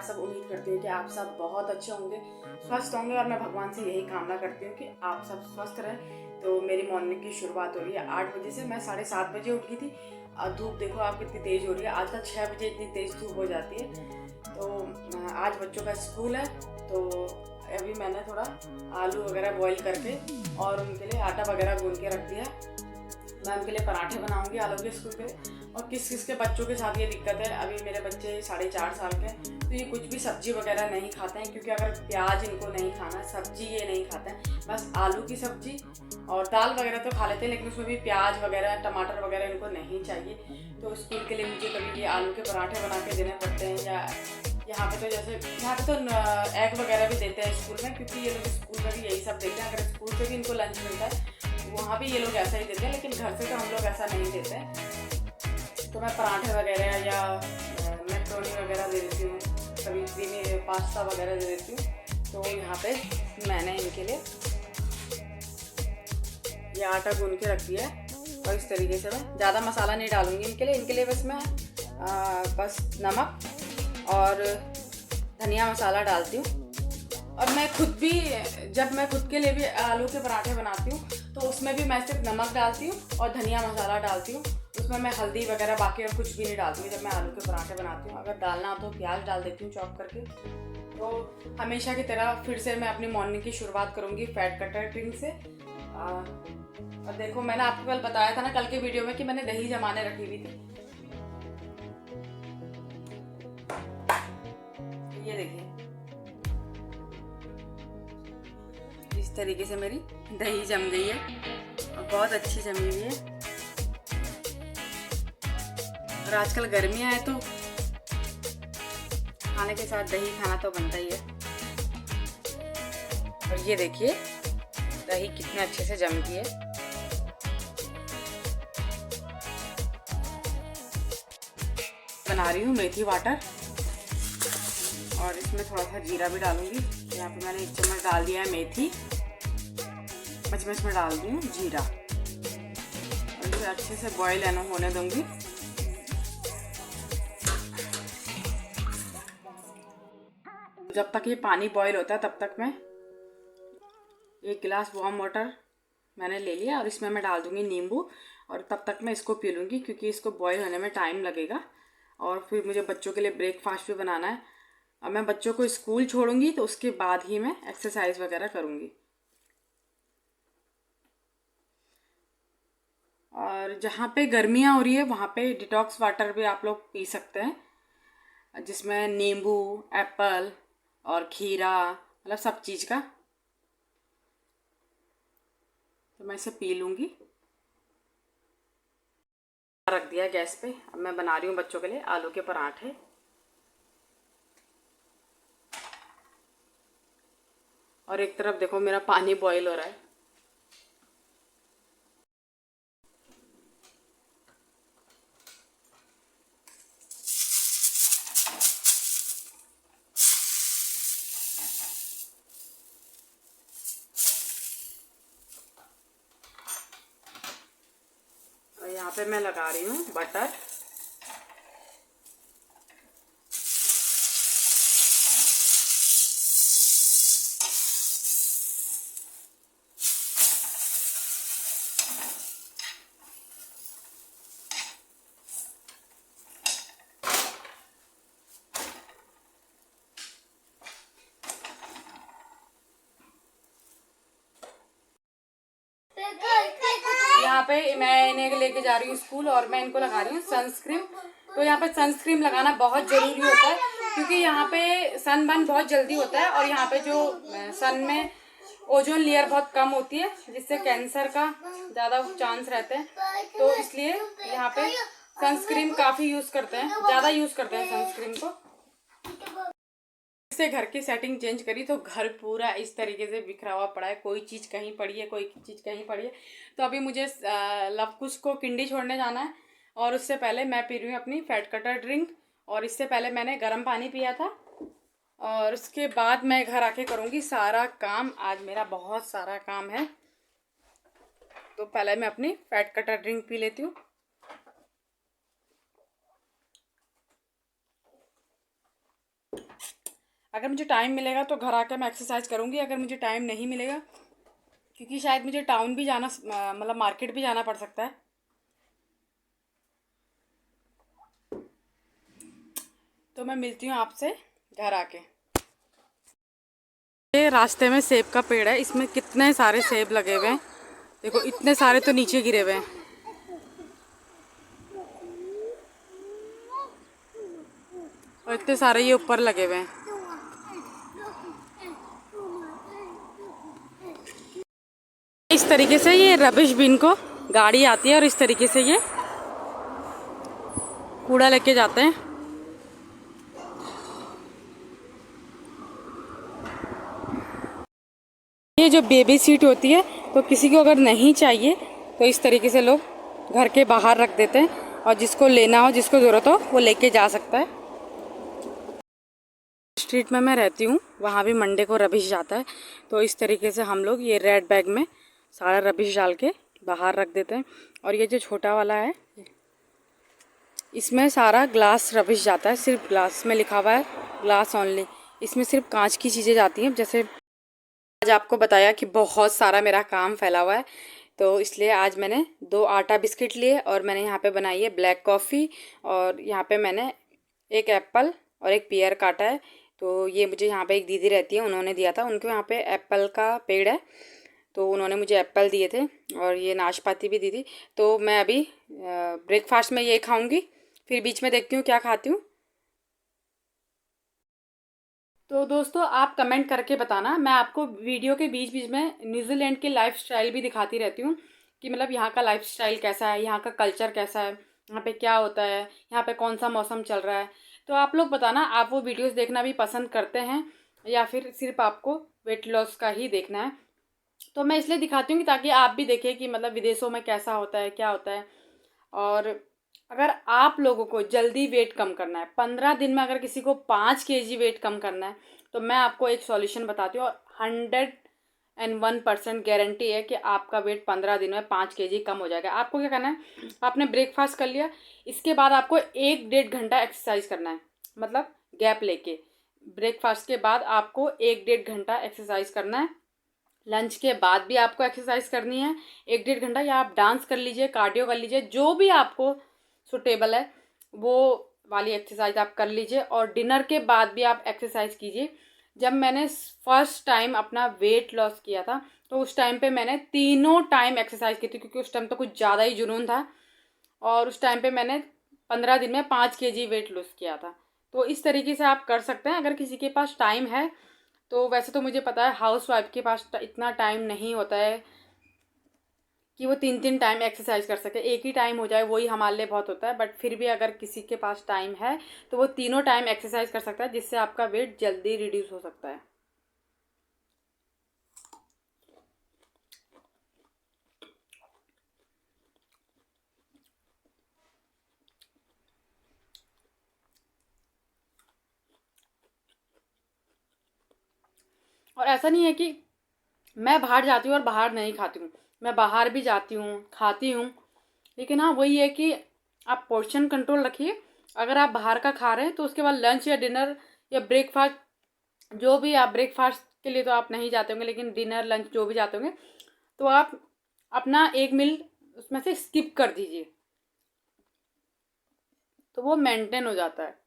सब उम्मीद करती हूँ कि आप सब बहुत अच्छे होंगे, स्वस्थ होंगे और मैं भगवान से यही कामना करती हूँ कि आप सब स्वस्थ रहें। तो मेरी मॉर्निंग की शुरुआत हो रही है 8 बजे से। मैं 7:30 बजे उठ गई थी। धूप देखो आप कितनी तेज़ हो रही है। आजकल 6 बजे इतनी तेज़ धूप हो जाती है। तो आज बच्चों का स्कूल है, तो अभी मैंने थोड़ा आलू वगैरह बॉईल करके और उनके लिए आटा वगैरह गूंद के रख दिया। मैं उनके लिए पराठे बनाऊंगी आलू के स्कूल के। और किस किस के बच्चों के साथ ये दिक्कत है, अभी मेरे बच्चे 4.5 साल के हैं, तो ये कुछ भी सब्जी वगैरह नहीं खाते हैं, क्योंकि अगर प्याज इनको नहीं खाना, सब्जी ये नहीं खाते हैं, बस आलू की सब्जी और दाल वगैरह तो खा लेते हैं, लेकिन उसमें भी प्याज वगैरह टमाटर वगैरह इनको नहीं चाहिए। तो स्कूल के लिए मुझे कभी ये आलू के पराठे बना के देने पड़ते हैं, या यहाँ पे तो जैसे यहाँ पे तो एग वगैरह भी देते हैं स्कूल में, क्योंकि ये लोग स्कूल में भी यही सब देते हैं। अगर स्कूल से भी इनको लंच मिलता है वहाँ भी ये लोग ऐसा ही देते हैं, लेकिन घर से तो हम लोग ऐसा नहीं देते हैं। तो मैं पराठे वगैरह या मैक्रोनी वगैरह दे देती हूँ, कभी क्रीमी पास्ता वगैरह दे देती हूँ। तो यहाँ पे मैंने इनके लिए ये आटा गूंद के रख दिया है, और इस तरीके से मैं ज़्यादा मसाला नहीं डालूँगी इनके लिए बस मैं बस नमक और धनिया मसाला डालती हूँ। और मैं खुद भी, जब मैं खुद के लिए भी आलू के पराठे बनाती हूँ तो उसमें भी मैं सिर्फ नमक डालती हूँ और धनिया मसाला डालती हूँ। उसमें मैं हल्दी वगैरह बाकी और कुछ भी नहीं डालती हूँ जब मैं आलू के पराठे बनाती हूँ। अगर डालना हो तो प्याज डाल देती हूँ चॉप करके। तो हमेशा की तरह फिर से मैं अपनी मॉर्निंग की शुरुआत करूँगी फैट कटर ड्रिंक से। और देखो मैंने आपको कल बताया था ना, कल के वीडियो में, कि मैंने दही जमाने रखी हुई थी। ये देखिए इस तरीके से मेरी दही जम गई है और बहुत अच्छी जमी हुई है। और आजकल गर्मियाँ हैं तो खाने के साथ दही खाना तो बनता ही है। और ये देखिए दही कितने अच्छे से जम गई है। बना रही हूँ मेथी वाटर, और इसमें थोड़ा सा जीरा भी डालूंगी। यहाँ पे मैंने 1 चम्मच डाल दिया है मेथी, 5 चम्मच में डाल दी हूँ जीरा, और इसे अच्छे से बॉईल होने दूंगी। जब तक ये पानी बॉईल होता है तब तक मैं 1 गिलास वार्म वाटर मैंने ले लिया, और इसमें मैं डाल दूंगी नींबू, और तब तक मैं इसको पी लूँगी, क्योंकि इसको बॉईल होने में टाइम लगेगा। और फिर मुझे बच्चों के लिए ब्रेकफास्ट भी बनाना है। अब मैं बच्चों को स्कूल छोड़ूंगी तो उसके बाद ही मैं एक्सरसाइज वगैरह करूँगी। और जहाँ पे गर्मियाँ हो रही है वहाँ पे डिटॉक्स वाटर भी आप लोग पी सकते हैं, जिसमें नींबू, एप्पल और खीरा, मतलब सब चीज़ का। तो मैं इसे पी लूँगी। रख दिया गैस पे। अब मैं बना रही हूँ बच्चों के लिए आलू के पराठे। और एक तरफ देखो मेरा पानी बॉईल हो रहा है। और यहाँ पे मैं लगा रही हूँ बटर। यहाँ पे मैं इन्हें लेके जा रही हूँ स्कूल, और मैं इनको लगा रही हूँ सनस्क्रीन। तो यहाँ पे सनस्क्रीन लगाना बहुत ज़रूरी होता है, क्योंकि यहाँ पे सनबर्न बहुत जल्दी होता है, और यहाँ पे जो सन में ओजोन लेयर बहुत कम होती है, जिससे कैंसर का ज़्यादा चांस रहते हैं। तो इसलिए यहाँ पे सनस्क्रीन काफ़ी यूज़ करते हैं, ज़्यादा यूज़ करते हैं सनस्क्रीन को। से घर की सेटिंग चेंज करी तो घर पूरा इस तरीके से बिखरा हुआ पड़ा है, कोई चीज़ कहीं पड़ी है, कोई चीज़ कहीं पड़ी है। तो अभी मुझे लव कुश को किंडी छोड़ने जाना है, और उससे पहले मैं पी रही हूँ अपनी फैट कटर ड्रिंक। और इससे पहले मैंने गर्म पानी पिया था, और उसके बाद मैं घर आके करूँगी सारा काम। आज मेरा बहुत सारा काम है, तो पहले मैं अपनी फैट कटर ड्रिंक पी लेती हूँ। अगर मुझे टाइम मिलेगा तो घर आकर मैं एक्सरसाइज करूँगी, अगर मुझे टाइम नहीं मिलेगा, क्योंकि शायद मुझे टाउन भी जाना, मतलब मार्केट भी जाना पड़ सकता है, तो मैं मिलती हूँ आपसे घर आके। ये रास्ते में सेब का पेड़ है, इसमें कितने सारे सेब लगे हुए हैं। देखो इतने सारे तो नीचे गिरे हुए हैं और इतने सारे ये ऊपर लगे हुए हैं। इस तरीके से ये रबिश बिन को गाड़ी आती है और इस तरीके से ये कूड़ा लेके जाते हैं। ये जो बेबी सीट होती है, तो किसी को अगर नहीं चाहिए तो इस तरीके से लोग घर के बाहर रख देते हैं, और जिसको लेना हो, जिसको ज़रूरत हो, वो लेके जा सकता है। स्ट्रीट में मैं रहती हूँ, वहाँ भी मंडे को रबिश जाता है, तो इस तरीके से हम लोग ये रेड बैग में सारा रबिश डाल के बाहर रख देते हैं। और ये जो छोटा वाला है, इसमें सारा ग्लास रबिश जाता है, सिर्फ ग्लास में लिखा हुआ है ग्लास ओनली। इसमें सिर्फ कांच की चीज़ें जाती हैं। जैसे आज आपको बताया कि बहुत सारा मेरा काम फैला हुआ है, तो इसलिए आज मैंने 2 आटा बिस्किट लिए और मैंने यहाँ पे बनाई है ब्लैक कॉफ़ी, और यहाँ पे मैंने एक एप्पल और एक पेयर काटा है। तो ये मुझे यहाँ पे एक दीदी रहती है, उन्होंने दिया था, उनके यहाँ पे एप्पल का पेड़ है, तो उन्होंने मुझे एप्पल दिए थे और ये नाशपाती भी दी थी। तो मैं अभी ब्रेकफास्ट में ये खाऊंगी, फिर बीच में देखती हूँ क्या खाती हूँ। तो दोस्तों आप कमेंट करके बताना, मैं आपको वीडियो के बीच बीच में न्यूजीलैंड की लाइफ स्टाइल भी दिखाती रहती हूँ कि मतलब यहाँ का लाइफ स्टाइल कैसा है, यहाँ का कल्चर कैसा है, यहाँ पे क्या होता है, यहाँ पे कौन सा मौसम चल रहा है। तो आप लोग बताना, आप वो वीडियोस देखना भी पसंद करते हैं या फिर सिर्फ आपको वेट लॉस का ही देखना है। तो मैं इसलिए दिखाती हूँ कि ताकि आप भी देखें कि मतलब विदेशों में कैसा होता है, क्या होता है। और अगर आप लोगों को जल्दी वेट कम करना है, 15 दिन में अगर किसी को 5 kg वेट कम करना है, तो मैं आपको एक सॉल्यूशन बताती हूँ और 101% गारंटी है कि आपका वेट 15 दिन में 5 kg कम हो जाएगा। आपको क्या करना है, आपने ब्रेकफास्ट कर लिया, इसके बाद आपको 1-1.5 घंटा एक्सरसाइज करना है, मतलब गैप लेके। ब्रेकफास्ट के बाद आपको 1-1.5 घंटा एक्सरसाइज करना है। लंच के बाद भी आपको एक्सरसाइज करनी है 1-1.5 घंटा, या आप डांस कर लीजिए, कार्डियो कर लीजिए, जो भी आपको सुटेबल है वो वाली एक्सरसाइज आप कर लीजिए। और डिनर के बाद भी आप एक्सरसाइज कीजिए। जब मैंने फर्स्ट टाइम अपना वेट लॉस किया था, तो उस टाइम पे मैंने तीनों टाइम एक्सरसाइज की थी, क्योंकि उस टाइम तो कुछ ज़्यादा ही जुनून था, और उस टाइम पे मैंने 15 दिन में 5 kg वेट लॉस किया था। तो इस तरीके से आप कर सकते हैं अगर किसी के पास टाइम है। तो वैसे तो मुझे पता है हाउस वाइफ के पास इतना टाइम नहीं होता है कि वो 3-3 टाइम एक्सरसाइज कर सके, एक ही टाइम हो जाए वही हमारे लिए बहुत होता है। बट फिर भी अगर किसी के पास टाइम है तो वो तीनों टाइम एक्सरसाइज कर सकता है, जिससे आपका वेट जल्दी रिड्यूस हो सकता है। और ऐसा नहीं है कि मैं बाहर जाती हूँ और बाहर नहीं खाती हूँ, मैं बाहर भी जाती हूँ, खाती हूँ, लेकिन हाँ वही है कि आप पोर्शन कंट्रोल रखिए। अगर आप बाहर का खा रहे हैं तो उसके बाद लंच या डिनर या ब्रेकफास्ट, जो भी आप ब्रेकफास्ट के लिए तो आप नहीं जाते होंगे, लेकिन डिनर लंच जो भी जाते होंगे, तो आप अपना एक मील उसमें से स्किप कर दीजिए, तो वो मेंटेन हो जाता है।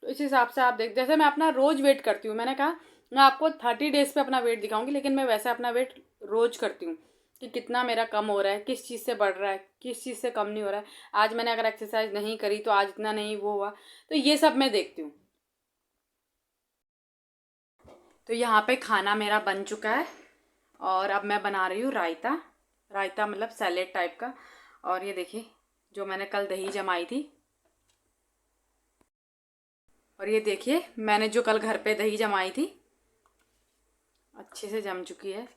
तो इस हिसाब से आप देख, जैसे मैं अपना रोज वेट करती हूँ, मैंने कहा मैं आपको 30 डेज पे अपना वेट दिखाऊंगी, लेकिन मैं वैसे अपना वेट रोज करती हूँ कि कितना मेरा कम हो रहा है, किस चीज़ से बढ़ रहा है, किस चीज़ से कम नहीं हो रहा है। आज मैंने अगर एक्सरसाइज नहीं करी तो आज इतना नहीं वो हुआ, तो ये सब मैं देखती हूँ। तो यहाँ पे खाना मेरा बन चुका है और अब मैं बना रही हूँ रायता। रायता मतलब सैलेड टाइप का। और ये देखिए जो मैंने कल दही जमाई थी, और ये देखिए मैंने जो कल घर पे दही जमाई थी, अच्छे से जम चुकी है।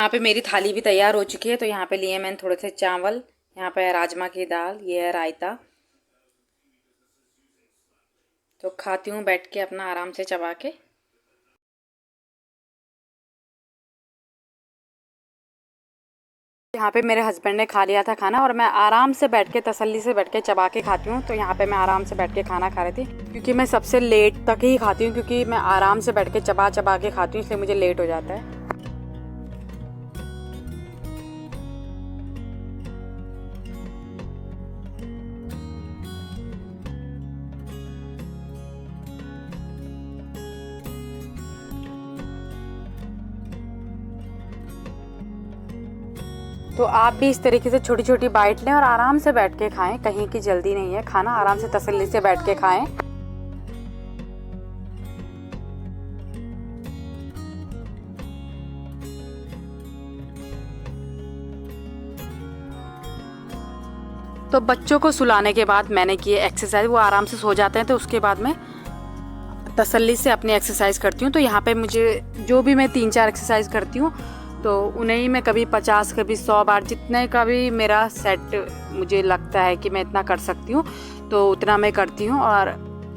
यहाँ पे मेरी थाली भी तैयार हो चुकी है। तो यहाँ पे लिए मैंने थोड़े से चावल, यहाँ पे है राजमा की दाल, ये है रायता। तो खाती हूँ बैठ के अपना आराम से चबा के। यहाँ पे मेरे हस्बैंड ने खा लिया था खाना और मैं आराम से बैठ के तसल्ली से बैठ के चबा के खाती हूँ। तो यहाँ पे मैं आराम से बैठ के खाना खा रही थी, क्योंकि मैं सबसे लेट तक ही खाती हूँ, क्योंकि मैं आराम से बैठ के चबा चबा के खाती हूँ, इसलिए मुझे लेट हो जाता है। तो आप भी इस तरीके से छोटी छोटी बाइट लें और आराम से बैठ के खाएं। कहीं की जल्दी नहीं है, खाना आराम से तसल्ली से बैठ के खाएं। तो बच्चों को सुलाने के बाद मैंने की एक्सरसाइज, वो आराम से सो जाते हैं, तो उसके बाद मैं तसल्ली से अपनी एक्सरसाइज करती हूँ। तो यहाँ पे मुझे जो भी मैं 3-4 एक्सरसाइज करती हूँ, तो उन्हें ही मैं कभी 50 कभी 100 बार, जितने का भी मेरा सेट मुझे लगता है कि मैं इतना कर सकती हूँ, तो उतना मैं करती हूँ। और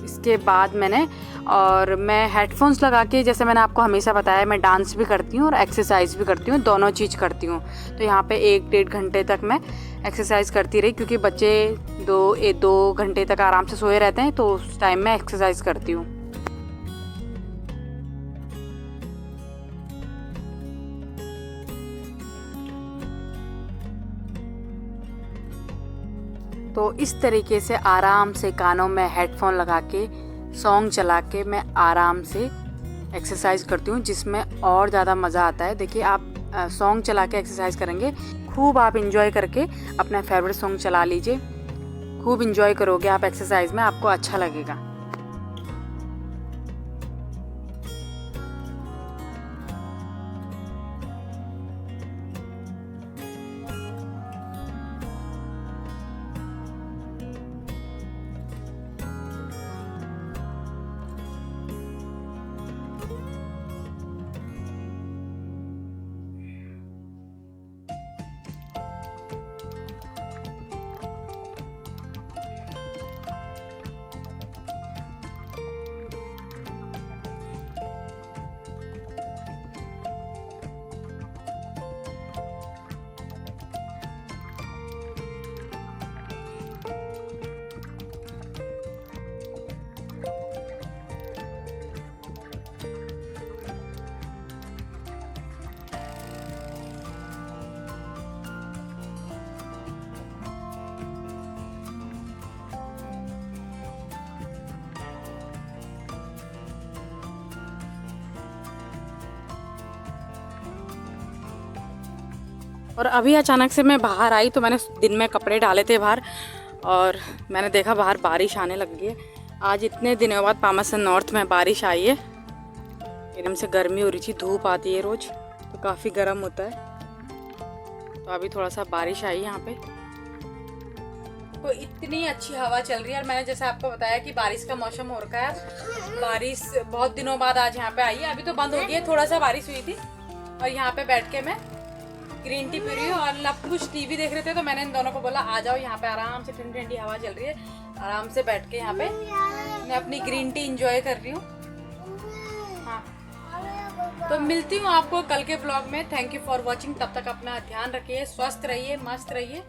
इसके बाद मैं हेडफोन्स लगा के, जैसे मैंने आपको हमेशा बताया, मैं डांस भी करती हूँ और एक्सरसाइज भी करती हूँ, दोनों चीज़ करती हूँ। तो यहाँ पे 1-1.5 घंटे तक मैं एक्सरसाइज करती रही, क्योंकि बच्चे 2 घंटे तक आराम से सोए रहते हैं, तो उस टाइम में एक्सरसाइज करती हूँ। तो इस तरीके से आराम से कानों में हेडफोन लगा के, सॉन्ग चला के मैं आराम से एक्सरसाइज करती हूँ, जिसमें और ज़्यादा मज़ा आता है। देखिए, आप सॉन्ग चला के एक्सरसाइज करेंगे, खूब आप इंजॉय करके अपना फेवरेट सॉन्ग चला लीजिए, खूब इंजॉय करोगे आप एक्सरसाइज में, आपको अच्छा लगेगा। और अभी अचानक से मैं बाहर आई, तो मैंने दिन में कपड़े डाले थे बाहर, और मैंने देखा बाहर बारिश आने लग गई है। आज इतने दिनों बाद पामासन नॉर्थ में बारिश आई है। एकदम से गर्मी हो रही थी, धूप आती है रोज़, तो काफ़ी गर्म होता है। तो अभी थोड़ा सा बारिश आई यहाँ पे, तो इतनी अच्छी हवा चल रही है। और मैंने जैसे आपको बताया कि बारिश का मौसम हो रखा है, बारिश बहुत दिनों बाद आज यहाँ पे आई है। अभी तो बंद हो गई है, थोड़ा सा बारिश हुई थी। और यहाँ पे बैठ के मैं ग्रीन टी पी रही हूँ और लव कुछ टीवी देख रहे थे, तो मैंने इन दोनों को बोला आ जाओ यहाँ पे, आराम से ठंडी ठंडी हवा चल रही है, आराम से बैठ के यहाँ पे मैं अपनी ग्रीन टी इंजॉय कर रही हूँ। हाँ, तो मिलती हूँ आपको कल के ब्लॉग में। Thank you for watching. तब तक अपना ध्यान रखिए, स्वस्थ रहिए, मस्त रहिए।